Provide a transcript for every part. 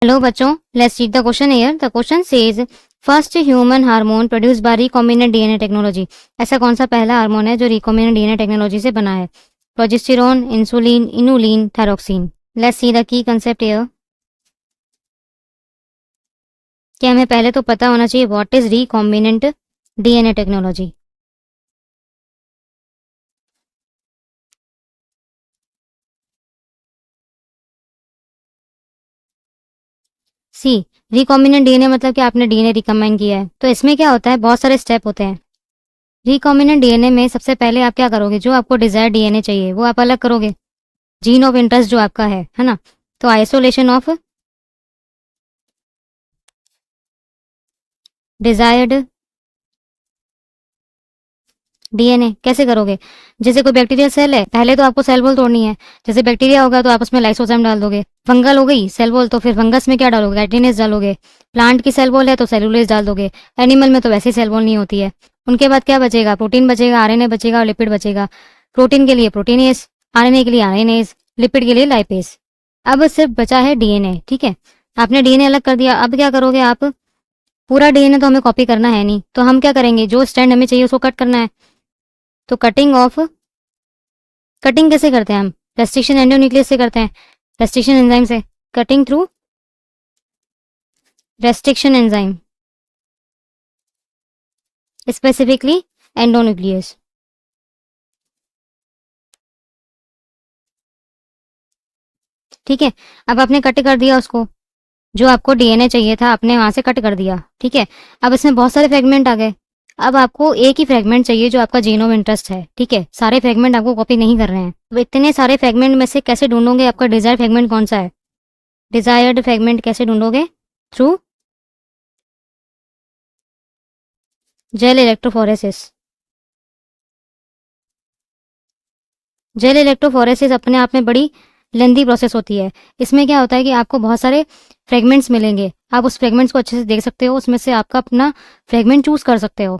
Hello बच्चों, let's read the question here. The question says first human hormone produced by recombinant DNA technology. ऐसा कौन सा पहला hormone है जो रिकॉम्बिनेंट डीएनए टेक्नोलॉजी से बना है? Progesterone, insulin, inulin, thyroxine. Let's see the key concept here. क्या हमें पहले तो पता होना चाहिए what is recombinant DNA technology. See, recombinant DNA मतलब कि आपने डीएनए रिकम्बाइन किया है। तो इसमें क्या होता है, बहुत सारे स्टेप होते हैं। रिकॉम्बिनेंट डीएनए में सबसे पहले आप क्या करोगे, जो आपको डिजायर डीएनए चाहिए वो आप अलग करोगे, जीन ऑफ इंटरेस्ट जो आपका है ना। तो आइसोलेशन ऑफ डिजायर्ड डीएनए कैसे करोगे? जैसे कोई बैक्टीरियल सेल है, पहले तो आपको सेल वॉल तोड़नी है। जैसे बैक्टीरिया होगा तो आप उसमें लाइसोजाइम डाल दोगे। फंगल हो गई सेल वॉल, तो फिर फंगस में क्या डालोगे, काइटिनेज डालोगे। प्लांट की सेल वॉल है तो सेलुलोज डाल दोगे। एनिमल में तो वैसे सेल वॉल नहीं होती है। उनके बाद क्या बचेगा, प्रोटीन बचेगा, आरएनए बचेगा और लिपिड बचेगा। प्रोटीन के लिए प्रोटीनेज, आरएनए के लिए आरएनएज, लिपिड के लिए लाइपेज। अब सिर्फ बचा है डीएनए। ठीक है, आपने डीएनए अलग कर दिया। अब क्या करोगे आप, पूरा डीएनए तो हमें कॉपी करना है नहीं, तो हम क्या करेंगे, जो स्ट्रैंड हमें चाहिए उसको कट करना है। तो कटिंग कैसे करते हैं हम, रेस्ट्रिक्शन एंडोन्यूक्लियस से करते हैं, रेस्ट्रिक्शन एंजाइम से। Cutting through restriction enzyme, specifically endonuclease. ठीक है, अब आपने कट कर दिया उसको, जो आपको डीएनए चाहिए था आपने वहां से कट कर दिया। ठीक है, अब इसमें बहुत सारे फ्रेगमेंट आ गए। अब आपको एक ही फ्रेगमेंट चाहिए जो आपका जीन ऑफ इंटरेस्ट है। ठीक है, सारे फ्रेगमेंट आपको कॉपी नहीं कर रहे हैं। अब इतने सारे फ्रेगमेंट में से कैसे ढूंढोगे आपका डिजायर फ्रेगमेंट कौन सा है? डिजायर्ड फ्रेगमेंट कैसे ढूंढोगे? Through gel electrophoresis. Gel electrophoresis अपने आप में बड़ी लेंदी प्रोसेस होती है। इसमें क्या होता है कि आपको बहुत सारे फ्रेगमेंट्स मिलेंगे। आप उस फ्रेगमेंट्स को अच्छे से देख सकते हो, उसमें से आपका अपना फ्रेगमेंट चूज कर सकते हो,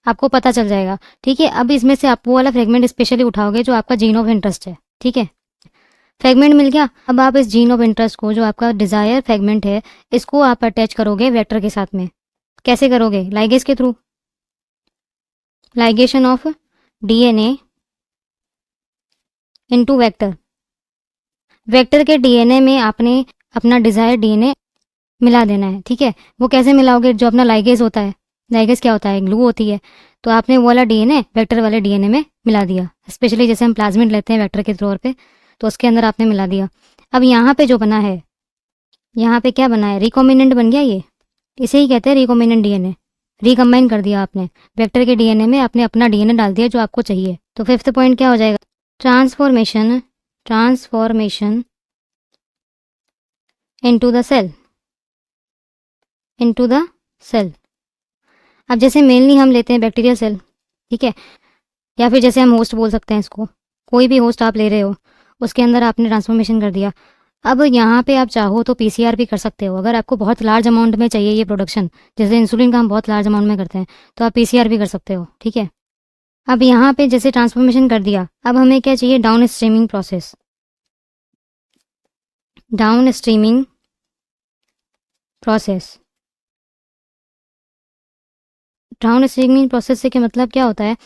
आपको पता चल जाएगा। ठीक है, अब इसमें से आप वो वाला फ्रेगमेंट स्पेशली उठाओगे जो आपका जीन ऑफ इंटरेस्ट है। ठीक है, फ्रेगमेंट मिल गया। अब आप इस जीन ऑफ इंटरेस्ट को, जो आपका डिजायर फ्रेगमेंट है, इसको आप अटैच करोगे वेक्टर के साथ में। कैसे करोगे? लाइगेज के through, ligation of DNA into vector. Vector के डीएनए में आपने अपना डिजायर डीएनए मिला देना है। ठीक है, वो कैसे मिलाओगे, जो अपना लाइगेज होता है, लाइगेज क्या होता है, ग्लू होती है, तो आपने वो वाला डीएनए वेक्टर वाले डीएनए में मिला दिया। स्पेशली जैसे हम प्लाज्मिड लेते हैं वेक्टर के तौर पे, तो उसके अंदर आपने मिला दिया। अब यहाँ पे जो बना है, यहाँ पे क्या बना है, रिकॉम्बिनेंट बन गया। ये इसे ही कहते हैं रिकॉम्बिनेंट डीएनए। रिकम्बाइन कर दिया आपने वेक्टर के डीएनए में, आपने अपना डीएनए डाल दिया जो आपको चाहिए। तो फिफ्थ पॉइंट क्या हो जाएगा, transformation, transformation into the cell, into the cell. अब जैसे मेनली हम लेते हैं बैक्टीरियल सेल, ठीक है, या फिर जैसे हम होस्ट बोल सकते हैं इसको, कोई भी होस्ट आप ले रहे हो, उसके अंदर आपने ट्रांसफॉर्मेशन कर दिया। अब यहाँ पे आप चाहो तो पीसीआर भी कर सकते हो, अगर आपको बहुत लार्ज अमाउंट में चाहिए ये प्रोडक्शन, जैसे इंसुलिन का हम बहुत लार्ज अमाउंट में करते हैं, तो आप पीसीआर भी कर सकते हो। ठीक है, अब यहाँ पे जैसे ट्रांसफॉर्मेशन कर दिया, अब हमें क्या चाहिए, down streaming process. Down streaming process, down streaming process से क्या मतलब क्या होता है,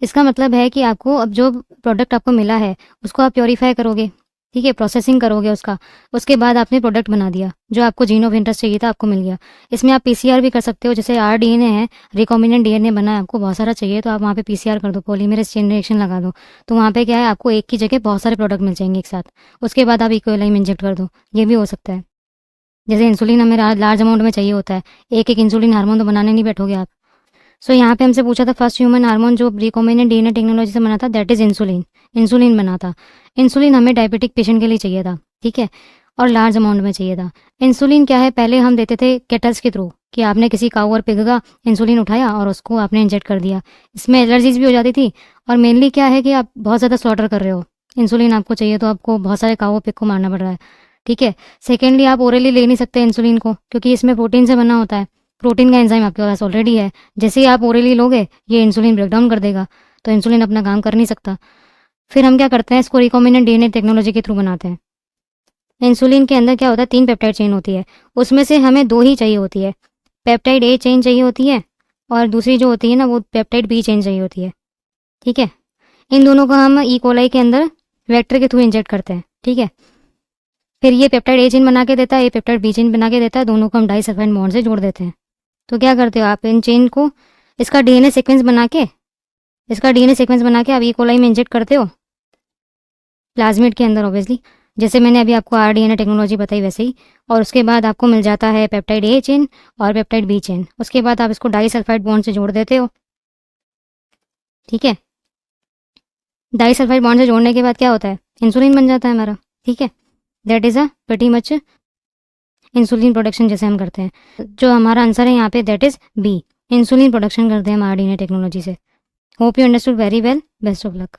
इसका मतलब है कि आपको अब जो प्रोडक्ट आपको मिला है उसको आप प्योरीफाई करोगे। ठीक है, प्रोसेसिंग करोगे उसका, उसके बाद आपने प्रोडक्ट बना दिया जो आपको जीन ऑफ इंटरेस्ट चाहिए था, आपको मिल गया। इसमें आप पीसीआर भी कर सकते हो, जैसे आरडीएनए है, रिकॉम्बिनेंट डीएनए बना है, आपको बहुत सारा चाहिए तो आप वहाँ पे पीसीआर कर दो, पॉलीमरेज चेन रिएक्शन लगा दो, तो वहाँ पे क्या है, आपको एक की जगह बहुत सारे प्रोडक्ट मिल जाएंगे एक साथ। उसके बाद आप इक्विलाइम इंजेक्ट कर दो, ये भी हो सकता है। जैसे इंसुलिन हमें लार्ज अमाउंट में चाहिए होता है, एक एक इंसुलिन हार्मोन तो बनाने नहीं बैठोगे आप। सो यहाँ पे हमसे पूछा था फर्स्ट ह्यूमन हार्मोन जो रिकॉम्बिनेंट डीएनए टेक्नोलॉजी से बना था, दैट इज इंसुलिन। इंसुलिन बना था। इंसुलिन हमें डायबिटिक पेशेंट के लिए चाहिए था। ठीक है, और लार्ज अमाउंट में चाहिए था। इंसुलिन क्या है, पहले हम देते थे केटल्स के थ्रू, कि आपने किसी काऊ और पिग का इंसुलिन उठाया और उसको आपने इंजेक्ट कर दिया। इसमें एलर्जीज भी हो जाती थी, और मेनली क्या है कि आप बहुत ज़्यादा स्लॉटर कर रहे हो, इंसुलिन आपको चाहिए तो आपको बहुत सारे काऊ पिग को मारना पड़ रहा है। ठीक है, सेकेंडली आप ओरली ले नहीं सकते इंसुलिन को, क्योंकि इसमें प्रोटीन से बना होता है, प्रोटीन का एंजाइम आपके पास ऑलरेडी है। जैसे ही आप ओरली लोगे ये इंसुलिन ब्रेकडाउन कर देगा, तो इंसुलिन अपना काम कर नहीं सकता। फिर हम क्या करते हैं, इसको रिकॉम्बिनेंट डीएनए टेक्नोलॉजी के थ्रू बनाते हैं। इंसुलिन के अंदर क्या होता है, 3 पेप्टाइड चेन होती है, उसमें से हमें 2 ही चाहिए होती है। पेप्टाइड ए चेन चाहिए होती है और दूसरी जो होती है ना वो पेप्टाइड बी चेन चाहिए होती है। ठीक है, इन दोनों को हम ई कोलाई के अंदर वेक्टर के थ्रू इंजेक्ट करते हैं। ठीक है, फिर ये पेप्टाइड ए चेन बना के देता है, ये पेप्टाइड बी चेन बना के देता है, दोनों को हम डाइसल्फाइड बॉन्ड से जोड़ देते हैं। तो क्या करते हो आप, इन चेन को इसका डीएनए सीक्वेंस बना के आप ई कोलाई में इंजेक्ट करते हो प्लाज्मिड के अंदर ऑब्वियसली, जैसे मैंने अभी आपको आरडीएनए टेक्नोलॉजी बताई वैसे ही। और उसके बाद आपको मिल जाता है पेप्टाइड ए चेन और पेप्टाइड बी चेन। उसके बाद आप इसको डाइसल्फाइड बॉन्ड से जोड़ देते हो। ठीक है, डाइसल्फाइड बॉन्ड से जोड़ने के बाद क्या होता है, इंसुलिन बन जाता है हमारा। ठीक है, that is a pretty much insulin production जैसे हम करते हैं। जो हमारा आंसर है यहाँ पे that is B, insulin production करते हैं हम आरडीएनए टेक्नोलॉजी से। Hope you understood very well, best of luck.